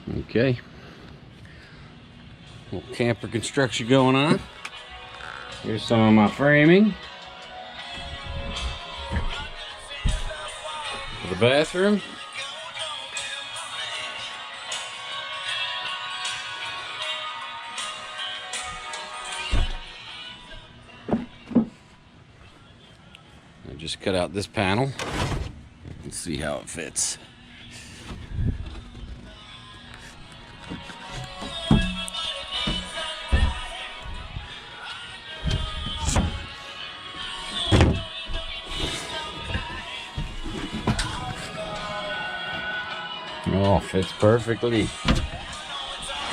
Okay. Little camper construction going on. Here's some of my framing for the bathroom. I just cut out this panel. Let's see how it fits. Oh, fits perfectly.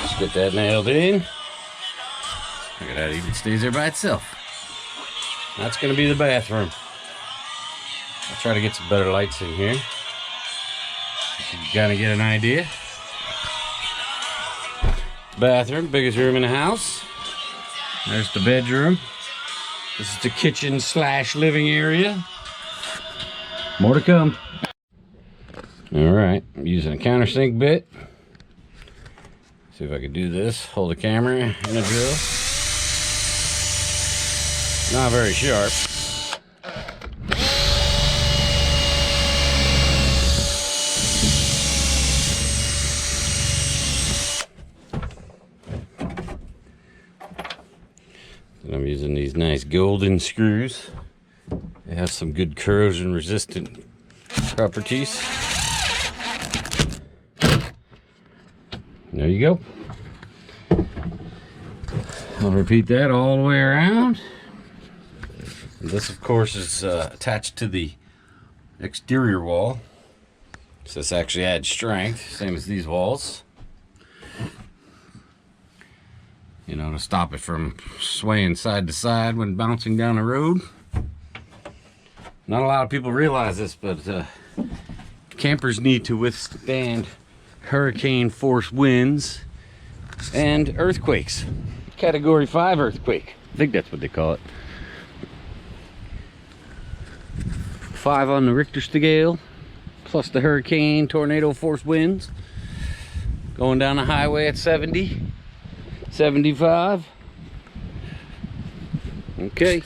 Just get that nailed in. Look at that, it even stays there by itself. That's gonna be the bathroom. I'll try to get some better lights in here. So you kind of get an idea. Bathroom, biggest room in the house. There's the bedroom. This is the kitchen slash living area. More to come. All right, I'm using a countersink bit. See if I can do this. Hold the camera and a drill. Not very sharp. And I'm using these nice golden screws. They have some good corrosion resistant properties. There you go. I'll repeat that all the way around. And this, of course, is attached to the exterior wall. So this actually adds strength, same as these walls. You know, to stop it from swaying side to side when bouncing down the road. Not a lot of people realize this, but campers need to withstand hurricane force winds and earthquakes. Category 5 earthquake. I think that's what they call it. 5 on the Richter scale, plus the hurricane tornado force winds. Going down the highway at 70, 75. Okay.